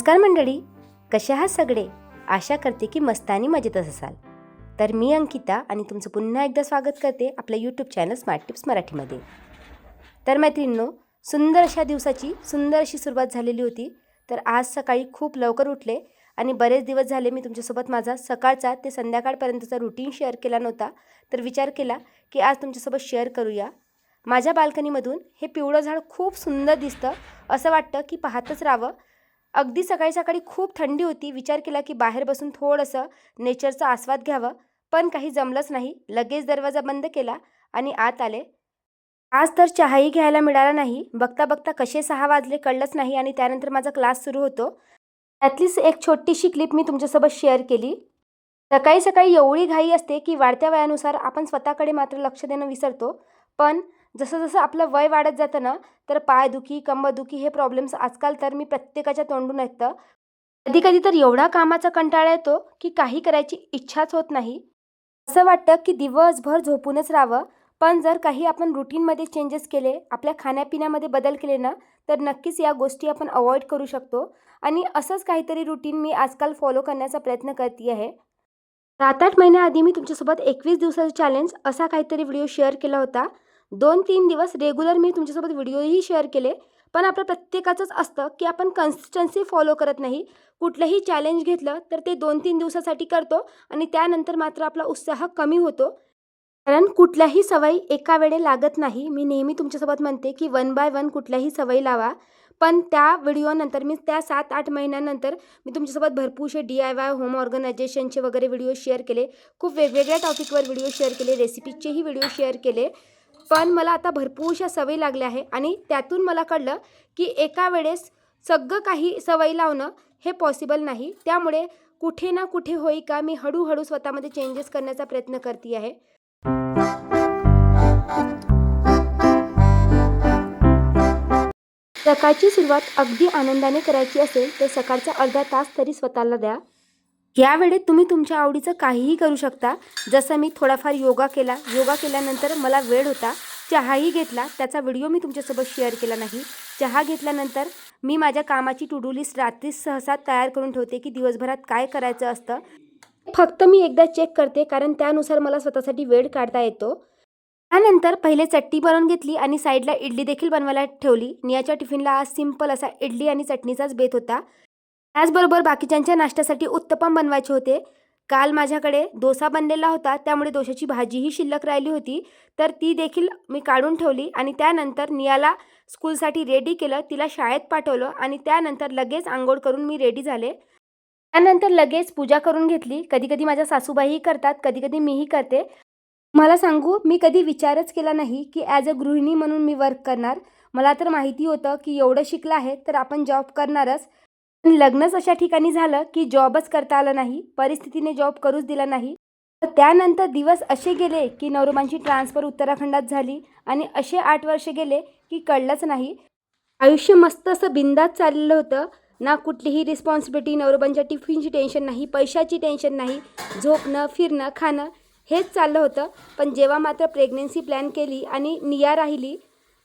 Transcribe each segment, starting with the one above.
नमस्कार मंडळी, कशा आहात सगळे? आशा करते की मस्त आणि मजेतच असाल. तर मी अंकिता आणि तुमचं पुन्हा एकदा स्वागत करते आपल्या यूट्यूब चॅनल स्मार्ट टिप्स मराठीमध्ये. तर मैत्रिणींनो, सुंदर अशा दिवसाची सुंदर अशी सुरुवात झालेली होती. तर आज सकाळी खूप लवकर उठले आणि बरेच दिवस झाले मी तुमच्यासोबत माझा सकाळचा ते संध्याकाळपर्यंतचा रुटीन शेअर केला नव्हता. तर विचार केला की आज तुमच्यासोबत शेअर करूया. माझ्या बाल्कनीमधून हे पिवळं झाड खूप सुंदर दिसतं. असं वाटतं की पाहतच राहावं. अगदी सकाळी सकाळी खूप थंडी होती. विचार केला की बाहेर बसून थोडंसं नेचरचा आस्वाद घ्यावं, पण काही जमलंच नाही. लगेच दरवाजा बंद केला आणि आत आले. आज तर चहाही घ्यायला मिळाला नाही. बघता बघता कसे 6 वाजले कळलंच नाही आणि त्यानंतर माझा क्लास सुरू होतो. त्यातलीच एक छोटीशी क्लिप मी तुमच्यासोबत शेअर केली. सकाळी सकाळी एवढी घाई असते की वाढत्या वयानुसार आपण स्वतःकडे मात्र लक्ष देणं विसरतो. पण जसं जसं आपलं वय वाढत जातं ना, तर पायदुखी, कंबरदुखी हे प्रॉब्लेम्स आजकाल तर मी प्रत्येकाच्या तोंडून ऐकतं. कधी कधी तर एवढा कामाचा कंटाळा येतो की काही करायची इच्छाच होत नाही. असं वाटतं की दिवसभर झोपूनच राहावं. पण जर काही आपण रुटीनमध्ये चेंजेस केले, आपल्या खाण्यापिण्यामध्ये बदल केले ना, तर नक्कीच या गोष्टी आपण अवॉइड करू शकतो. आणि असंच काहीतरी रुटीन मी आजकाल फॉलो करण्याचा प्रयत्न करते आहे. 7-8 महिन्याआधी मी तुमच्यासोबत 21 दिवसाचा चॅलेंज असा काहीतरी व्हिडिओ शेअर केला होता. 2-3 दिवस रेग्युलर मी तुमच्यासोबत व्हिडिओही शेअर केले. पण आपलं प्रत्येकाचंच असतं की आपण कन्सिस्टन्सी फॉलो करत नाही. कुठलंही चॅलेंज घेतलं तर ते 2-3 दिवसासाठी करतो आणि त्यानंतर मात्र आपला उत्साह कमी होतो. कारण कुठल्याही सवयी एका वेळे लागत नाही. मी नेहमी तुमच्यासोबत म्हणते की 1 बाय 1 कुठल्याही सवयी लावा. पण त्या व्हिडिओनंतर मी त्या 7-8 महिन्यानंतर मी तुमच्यासोबत भरपूरसे DIY होम ऑर्गनायझेशनचे वगैरे व्हिडिओ शेअर केले. खूप वेगवेगळ्या टॉपिकवर व्हिडिओ शेअर केले, रेसिपीचेही व्हिडिओ शेअर केले. पण मला आता भरपूरशा सवयी लागल्या आहे आणि त्यातून मला कळलं की एका वेळेस सगळं काही सवयी लावणं हे पॉसिबल नाही. त्यामुळे कुठे ना कुठे होई का मी हळूहळू स्वतःमध्ये चेंजेस करण्याचा प्रयत्न करते आहे. सकाळची सुरुवात अगदी आनंदाने करायची असेल तर सकाळचा अर्धा तास तरी स्वतःला द्या. या वेळेत तुम्ही तुमच्या आवडीचं काहीही करू शकता. जसं मी थोडाफार योगा केला. योगा केल्यानंतर मला वेळ होता. चहाही घेतला. त्याचा व्हिडिओ मी तुमच्यासोबत शेअर केला नाही. चहा घेतल्यानंतर मी माझ्या कामाची टू डू लिस्ट रात्रीच सहसा तयार करून ठेवते की दिवसभरात काय करायचं असतं. फक्त मी एकदा चेक करते कारण त्यानुसार मला स्वतःसाठी वेळ काढता येतो. त्यानंतर पहिले चटणी बनवून घेतली आणि साईडला इडली देखील बनवायला ठेवली. नियाच्या टिफिनला आज सिंपल असा इडली आणि चटणीचाच बेत होता. त्याचबरोबर बाकीच्यांच्या नाश्त्यासाठी उत्तपम बनवायचे होते. काल माझ्याकडे डोसा बनलेला होता, त्यामुळे डोशाची भाजीही शिल्लक राहिली होती. तर ती देखील मी काढून ठेवली आणि त्यानंतर नियाला स्कूलसाठी रेडी केलं, तिला शाळेत पाठवलं आणि त्यानंतर लगेच अंघोळ करून मी रेडी झाले. त्यानंतर लगेच पूजा करून घेतली. कधी कधी माझ्या सासूबाईही करतात, कधी कधी मीही करते. मला सांगू, मी कधी विचारच केला नाही की ॲज अ गृहिणी म्हणून मी वर्क करणार. मला तर माहिती होतं की एवढं शिकलं आहे तर आपण जॉब करणारच. पण लग्नच अशा ठिकाणी झालं की जॉबच करता आलं नाही. परिस्थितीने जॉब करूच दिला नाही. तर त्यानंतर दिवस असे गेले की नवरोबांची ट्रान्सफर उत्तराखंडात झाली आणि असे 8 वर्ष गेले की कळलंच नाही. आयुष्य मस्त असं बिंदास चाललेलं होतं. ना कुठलीही रिस्पॉन्सिबिलिटी, नवरोबांच्या टिफिनची टेन्शन नाही, पैशाची टेन्शन नाही, झोपणं, फिरणं, खाणं हेच चाललं होतं. पण जेव्हा मात्र प्रेग्नन्सी प्लॅन केली आणि निया राहिली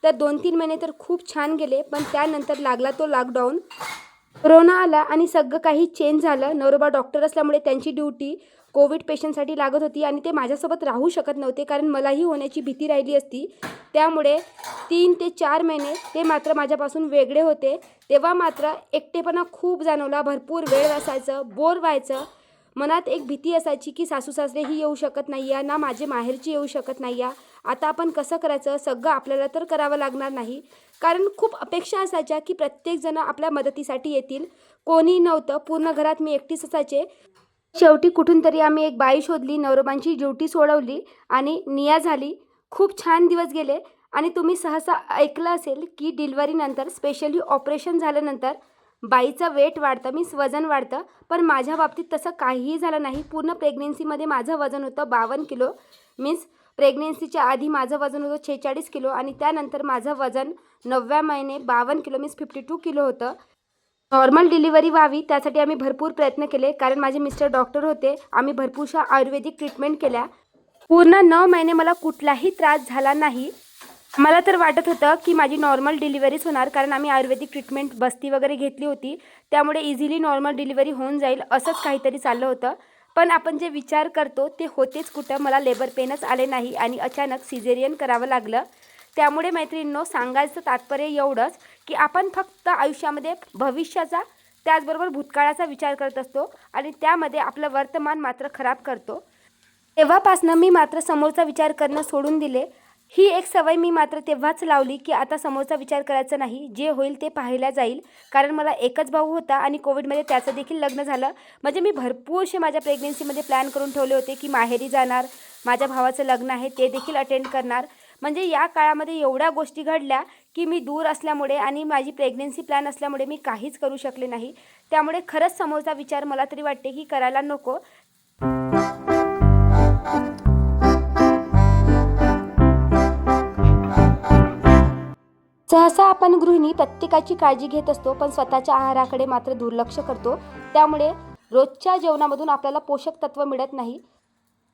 तर 2-3 महिने तर खूप छान गेले. पण त्यानंतर लागला तो लॉकडाऊन. कोरोना आला आणि सगळं काही चेंज झालं. नवरोबा डॉक्टर असल्यामुळे त्यांची ड्युटी कोविड पेशंटसाठी लागत होती आणि ते माझ्यासोबत राहू शकत नव्हते कारण मलाही होण्याची भीती राहिली असती. त्यामुळे 3 ते 4 महिने ते मात्र माझ्यापासून वेगळे होते. तेव्हा मात्र एकटेपणा खूप जाणवला. भरपूर वेळ असायचं, बोर व्हायचं. मनात एक भीती असायची की सासू सासरेही येऊ शकत नाही आहे ना, माझे माहेरची येऊ शकत नाही आहे. आता आपण कसं करायचं? सगळं आपल्याला तर करावं लागणार नाही. कारण खूप अपेक्षा असायच्या की प्रत्येकजण आपल्या मदतीसाठी येतील. कोणी नव्हतं. पूर्ण घरात मी एकटीच असायचे. शेवटी कुठून तरी आम्ही एक बाई शोधली, नवरोबांची ड्युटी सोडवली आणि निया झाली. खूप छान दिवस गेले. आणि तुम्ही सहसा ऐकलं असेल की डिलिव्हरीनंतर, स्पेशली ऑपरेशन झाल्यानंतर बाईचं वेट वाढतं, मीन्स वजन वाढतं. पण माझ्या बाबतीत तसं काहीही झालं नाही. पूर्ण प्रेग्नेन्सीमध्ये माझं वजन होतं 52 किलो. मीन्स प्रेग्नेन्सीच्या आधी माझं वजन होतं 46 किलो आणि त्यानंतर माझं वजन 9व्या महिने 52 किलो मीन्स 52 किलो होतं. नॉर्मल डिलिव्हरी व्हावी त्यासाठी आम्ही भरपूर प्रयत्न केले कारण माझे मिस्टर डॉक्टर होते. आम्ही भरपूरशा आयुर्वेदिक ट्रीटमेंट केल्या. पूर्ण 9 महिने मला कुठलाही त्रास झाला नाही. मला तर वाटत होतं की माझी नॉर्मल डिलिव्हरीच होणार, कारण आम्ही आयुर्वेदिक ट्रीटमेंट बस्ती वगैरे घेतली होती, त्यामुळे इझिली नॉर्मल डिलिव्हरी होऊन जाईल असंच काहीतरी चाललं होतं. पण आपण जे विचार करतो ते होतेच कुठं. मला लेबर पेनच आले नाही आणि अचानक सिझेरियन करावं लागलं. त्यामुळे मैत्रिणींनो, सांगायचं तात्पर्य एवढंच की आपण फक्त आयुष्यामध्ये भविष्याचा त्याचबरोबर भूतकाळाचा विचार करत असतो आणि त्यामध्ये आपलं वर्तमान मात्र खराब करतो. तेव्हापासनं मी मात्र समोरचा विचार करणं सोडून दिले. ही एक सवय मी मात्र तेव्हाच लावली की आता समोरचा विचार करायचा नाही, जे होईल ते पाहायला जाईल. कारण मला एकच भाऊ होता आणि कोविडमध्ये त्याचं देखील लग्न झालं. म्हणजे मी भरपूरसे माझ्या प्रेग्नेन्सीमध्ये प्लॅन करून ठेवले होते की माहेरी जाणार, माझ्या भावाचं लग्न आहे ते देखील अटेंड करणार. म्हणजे या काळामध्ये एवढ्या गोष्टी घडल्या की मी दूर असल्यामुळे आणि माझी प्रेग्नेन्सी प्लॅन असल्यामुळे मी काहीच करू शकले नाही. त्यामुळे खरंच समोरचा विचार मला तरी वाटते की करायला नको. सहसा आपण गृहिणी प्रत्येकाची काळजी घेत असतो, पण स्वतःच्या आहाराकडे मात्र दुर्लक्ष करतो. त्यामुळे रोजच्या जेवणामधून आपल्याला पोषक तत्व मिळत नाही.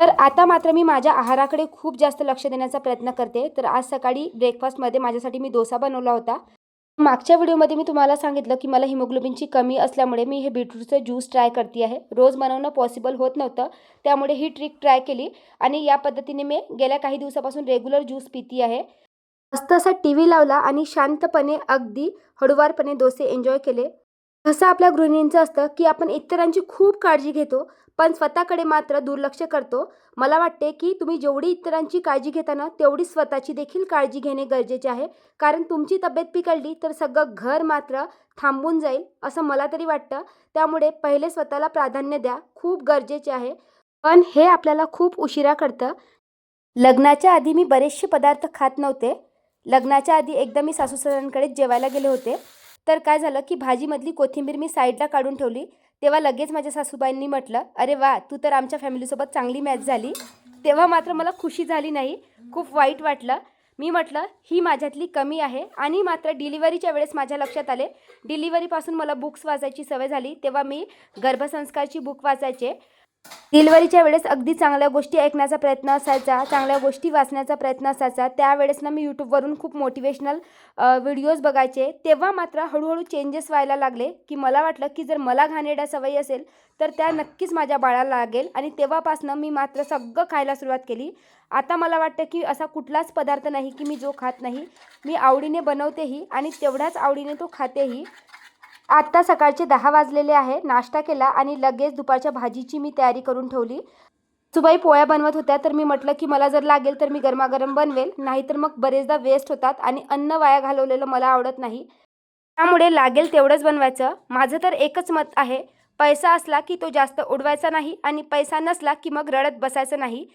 तर आता मात्र मी माझ्या आहाराकडे खूप जास्त लक्ष देण्याचा प्रयत्न करते. तर आज सकाळी ब्रेकफास्टमध्ये माझ्यासाठी मी डोसा बनवला होता. मागच्या व्हिडिओमध्ये मी तुम्हाला सांगितलं की मला हिमोग्लोबिनची कमी असल्यामुळे मी हे बीटरूटचं ज्यूस ट्राय करते आहे. रोज बनवणं पॉसिबल होत नव्हतं, त्यामुळे ही ट्रिक ट्राय केली आणि या पद्धतीने मी गेल्या काही दिवसापासून रेग्युलर ज्यूस पिती आहे. मस्त असा टीव्ही लावला आणि शांतपणे अगदी हळूवारपणे डोसे एन्जॉय केले. असं आपल्या गृहिणींचं असतं की आपण इतरांची खूप काळजी घेतो, पण स्वतःकडे मात्र दुर्लक्ष करतो. मला वाटते की तुम्ही जेवढी इतरांची काळजी घेता ना, तेवढी स्वतःची देखील काळजी घेणे गरजेचे आहे. कारण तुमची तब्येत बिघडली तर सगळं घर मात्र थांबून जाईल, असं मला तरी वाटतं. त्यामुळे पहिले स्वतःला प्राधान्य द्या, खूप गरजेचे आहे. पण हे आपल्याला खूप उशिरा कळतं. लग्नाच्या आधी मी बरेचसे पदार्थ खात नव्हते. लग्नाच्या आधी एकदा मी सासूसासऱ्यांकडे जेवायला गेले होते. तर काय झालं की भाजीमधली कोथिंबीर मी साईडला काढून ठेवली. तेव्हा लगेच माझ्या सासूबाईंनी म्हटलं, "अरे वा, तू तर आमच्या फॅमिलीसोबत चांगली मॅच झाली." तेव्हा मात्र मला खुशी झाली नाही, खूप वाईट वाटलं. मी म्हटलं ही माझ्यातली कमी आहे. आणि मात्र डिलिव्हरीच्या वेळेस माझ्या लक्षात आले. डिलिव्हरीपासून मला बुक्स वाचायची सवय झाली. तेव्हा मी गर्भसंस्कारची बुक वाचायचे. डिलिव्हरीच्या वेळेस अगदी चांगल्या गोष्टी ऐकण्याचा प्रयत्न असायचा, चांगल्या गोष्टी वाचण्याचा प्रयत्न असायचा. त्यावेळेस ना मी यूट्यूबवरून खूप मोटिवेशनल व्हिडिओज बघायचे. तेव्हा मात्र हळूहळू चेंजेस व्हायला लागले की मला वाटलं की जर मला घाणेरड्या सवयी असेल तर त्या नक्कीच माझ्या बाळाला लागेल. आणि तेव्हापासनं मी मात्र सगळं खायला सुरुवात केली. आता मला वाटतं की असा कुठलाच पदार्थ नाही की मी जो खात नाही. मी आवडीने बनवतेही आणि तेवढ्याच आवडीने तो खातेही. आत्ता सकाळचे 10 वाजलेले आहे. नाश्ता केला आणि लगेच दुपारच्या भाजीची मी तयारी करून ठेवली. सुबाई पोळ्या बनवत होत्या, तर मी म्हटलं की मला जर लागेल तर मी गरमागरम बनवेल, नाहीतर मग बरेचदा वेस्ट होतात आणि अन्न वाया घालवलेलं मला आवडत नाही. त्यामुळे लागेल तेवढंच बनवायचं. माझं तर एकच मत आहे, पैसा असला की तो जास्त उडवायचा नाही आणि पैसा नसला की मग रडत बसायचं नाही.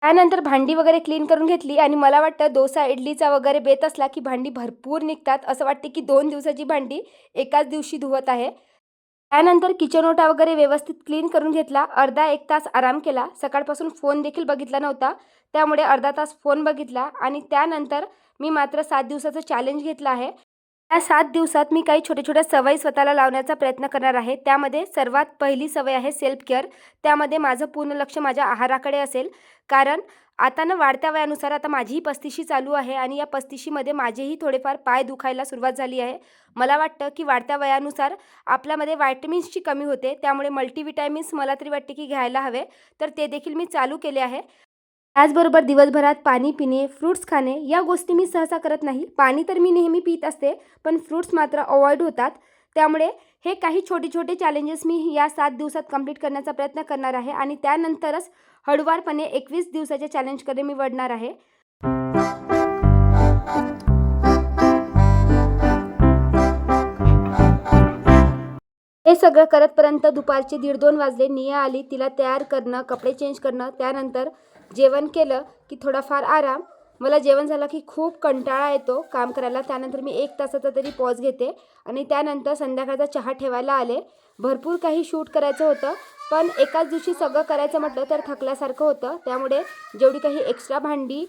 त्यानंतर भांडी वगैरे क्लीन करून घेतली आणि मला वाटतं डोसा इडलीचा वगैरे बेत असला की भांडी भरपूर निघतात. असं वाटते की 2 दिवसाची भांडी एकाच दिवशी धुवत आहे. त्यानंतर किचन ओटा वगैरे व्यवस्थित क्लीन करून घेतला. अर्धा 1 तास आराम केला. सकाळपासून फोन देखील बघितला नव्हता, त्यामुळे अर्धा तास फोन बघितला आणि त्यानंतर मी मात्र 7 दिवसाचं चॅलेंज घेतलं आहे. या 7 दिवसात मी काही छोट्या-छोट्या सवयी स्वतःला लावण्याचा प्रयत्न करणार आहे. त्यामध्ये सर्वात पहिली सवय आहे सेल्फ केअर. त्यामध्ये माझं पूर्ण लक्ष माझ्या आहाराकडे असेल. कारण आता ना वाढत्या वयानुसार आता माझीही 35शी चालू आहे आणि या 35शीमध्ये माझेही थोडेफार पाय दुखायला सुरुवात झाली आहे. मला वाटतं की वाढत्या वयानुसार आपल्यामध्ये व्हिटॅमिन्सची कमी होते. त्यामुळे मल्टीव्हिटॅमिन्स मला तरी वाटते की घ्यायला हवे. तर ते देखील मी चालू केले आहे. त्याचबरोबर दिवसभरात पाणी पिणे, फ्रूट्स खाणे या गोष्टी मी सहसा करत नाही. पाणी तर मी नेहमी पित असते, पण फ्रूट्स मात्र अवॉइड होतात. त्यामुळे हे काही छोटे-छोटे चॅलेंजेस मी या 7 दिवसात कंप्लीट करण्याचा प्रयत्न करणार आहे आणि त्यानंतरच हळूवारपणे 21 दिवसाच्या चॅलेंजकडे मी वळणार आहे. हे सगळं करतपर्यंत दुपारचे 1:30-2 वाजले. निया आली, तिला तयार करणं, कपडे चेंज करणं, त्यानंतर जेवण केलं की थोडाफार आराम. मला जेवण झालं की खूप कंटाळा येतो काम करायला. त्यानंतर मी 1 तासाचा तरी पॉज घेते आणि त्यानंतर संध्याकाळचा चहा ठेवायला आले. भरपूर काही शूट करायचं होतं, पण एकाच दिवशी सगळं करायचं म्हटलं तर थकल्यासारखं होतं. त्यामुळे जेवढी काही एक्स्ट्रा भांडी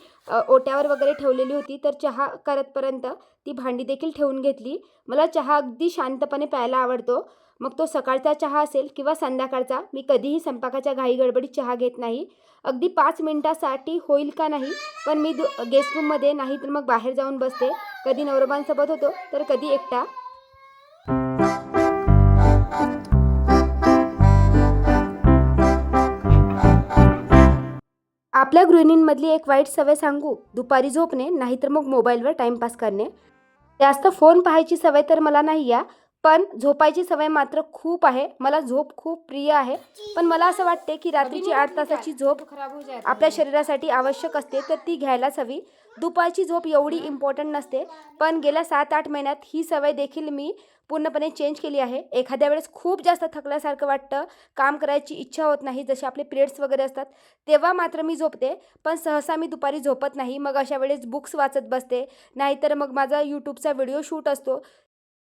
ओट्यावर वगैरे ठेवलेली होती, तर चहा करतपर्यंत ती भांडी देखील ठेवून घेतली. मला चहा अगदी शांतपणे प्यायला आवडतो. मग तो सकाळचा चहा असेल किंवा संध्याकाळचा. मी कधीही स्वयंपाकाच्या घाई गडबडीत चहा घेत नाही. अगदी 5 मिनिटासाठी होईल का नाही, पण मी गेस्ट रूममध्ये नाही तर मग बाहेर जाऊन बसते. कधी नवरोबांसोबत होतो तर कधी एकटा. आपल्या गृहिणींमधली एक वाईट सवय सांगू, दुपारी झोपणे नाहीतर मग मोबाईलवर टाईमपास करणे. जास्त फोन पाहायची सवय तर मला नाही आहे, पण झोपायची सवय मात्र खूप आहे. मला झोप खूप प्रिय आहे, पण मला असं वाटते की रात्रीची 8 तासाची झोप आपल्या शरीरासाठी आवश्यक असते, तर ती घ्यायलाच हवी. दुपारची झोप एवढी इम्पॉर्टंट नसते, पण गेल्या 7-8 महिन्यात ही सवय देखील मी पूर्णपणे चेंज केली आहे. एखाद्या वेळेस खूप जास्त थकल्यासारखं वाटतं, काम करायची इच्छा होत नाही, जसे आपले पिरियड्स वगैरे असतात, तेव्हा मात्र मी झोपते. पण सहसा मी दुपारी झोपत नाही. मग अशा वेळेस बुक्स वाचत बसते, नाहीतर मग माझा यूट्यूबचा व्हिडिओ शूट असतो.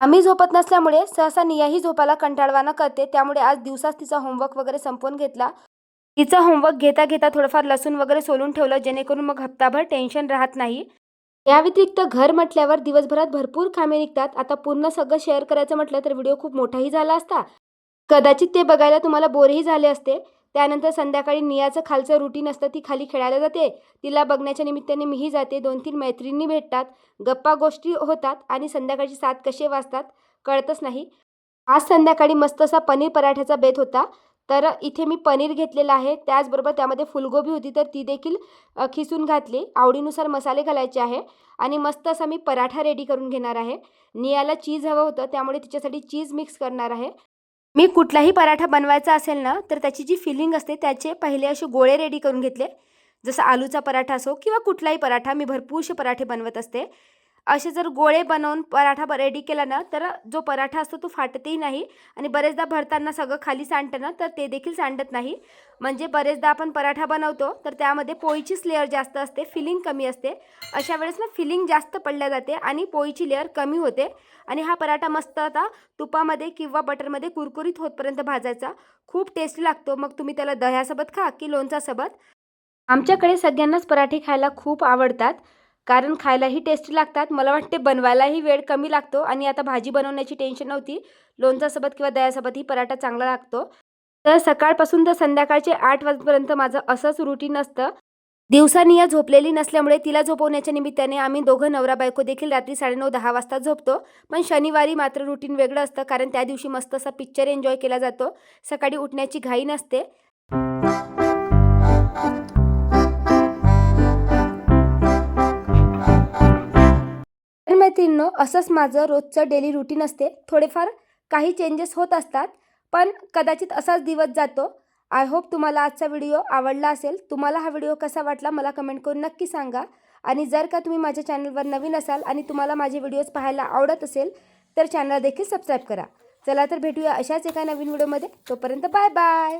आम्ही झोपत नसल्यामुळे सहसा नियाही झोपायला कंटाळवाणं करते. त्यामुळे आज दिवसाच तिचा होमवर्क वगैरे संपवून घेतला. तिचा होमवर्क घेता घेता थोडंफार लसूण वगैरे सोलून ठेवलं, जेणेकरून मग हप्ताभर टेन्शन राहत नाही. या व्यतिरिक्त घर म्हटल्यावर दिवसभरात भरपूर कामे निघतात. आता पूर्ण सगळं शेअर करायचं म्हटलं तर व्हिडिओ खूप मोठाही झाला असता. कदाचित ते बघायला तुम्हाला बोरही झाले असते. त्यानंतर संध्याकाळी नियाचं खालचं रुटीन असतं, ती खाली खेळायला जाते. तिला बघण्याच्या निमित्ताने मीही जाते. 2-3 मैत्रिणी भेटतात, गप्पा गोष्टी होतात आणि संध्याकाळची 7 कसे वाजतात कळतच नाही. आज संध्याकाळी मस्त असा पनीर पराठ्याचा बेत होता, तर इथे मी पनीर घेतलेलं आहे. त्याचबरोबर त्यामध्ये फुलगोबी होती, तर ती देखील खिसून घातली. आवडीनुसार मसाले घालायचे आहे आणि मस्त असा मी पराठा रेडी करून घेणार आहे. नियाला चीज हवं होतं, त्यामुळे तिच्यासाठी चीज मिक्स करणार आहे. मी कुठलाही पराठा बनवायचा असेल ना, तर त्याची जी फिलिंग असते त्याचे पहिले असे गोळे रेडी करून घेतले. जसं आलूचा पराठा असो किंवा कुठलाही पराठा, मी भरपूरसे पराठे बनवत असते. असे जर गोळे बनवून पराठा रेडी केला ना, तर जो पराठा असतो तो फाटतही नाही आणि बरेचदा भरताना सगळं खाली सांडतं ना, तर ते देखील सांडत नाही. म्हणजे बरेचदा आपण पराठा बनवतो तर त्यामध्ये पोळीचीच लेअर जास्त असते, फिलिंग कमी असते. अशा वेळेस ना फिलिंग जास्त पडल्या जाते आणि पोळीची लेअर कमी होते. आणि हा पराठा मस्त आता तुपामध्ये किंवा बटरमध्ये कुरकुरीत होतपर्यंत भाजायचा. खूप टेस्टी लागतो. मग तुम्ही त्याला दह्यासोबत खा की लोणच्यासोबत. आमच्याकडे सगळ्यांनाच पराठे खायला खूप आवडतात, कारण खायलाही टेस्टी लागतात. मला वाटते बनवायलाही वेळ कमी लागतो आणि आता भाजी बनवण्याची टेन्शन नव्हती. लोणच्यासोबत किंवा दह्यासोबतही पराठा चांगला लागतो. तर सकाळपासून तर संध्याकाळचे 8 वाजेपर्यंत माझं असंच रुटीन असतं. दिवसा निया झोपलेली नसल्यामुळे तिला झोपवण्याच्या निमित्ताने आम्ही दोघं नवरा बायको देखील रात्री 9:30-10 वाजता झोपतो. पण शनिवारी मात्र रुटीन वेगळं असतं, कारण त्या दिवशी मस्त असा पिक्चर एन्जॉय केला जातो. सकाळी उठण्याची घाई नसते. तर मैत्रिणींनो, असंच माझं रोजचं डेली रुटीन असते. थोडेफार काही चेंजेस होत असतात, पण कदाचित असाच दिवस जातो. आय होप तुम्हाला आजचा व्हिडिओ आवडला असेल. तुम्हाला हा व्हिडिओ कसा वाटला मला कमेंट करून नक्की सांगा. आणि जर का तुम्ही माझ्या चॅनलवर नवीन असाल आणि तुम्हाला माझे व्हिडिओज पाहायला आवडत असेल, तर चॅनलला देखील सबस्क्राईब करा. चला तर भेटूया अशाच एका नवीन व्हिडिओमध्ये. तोपर्यंत बाय बाय.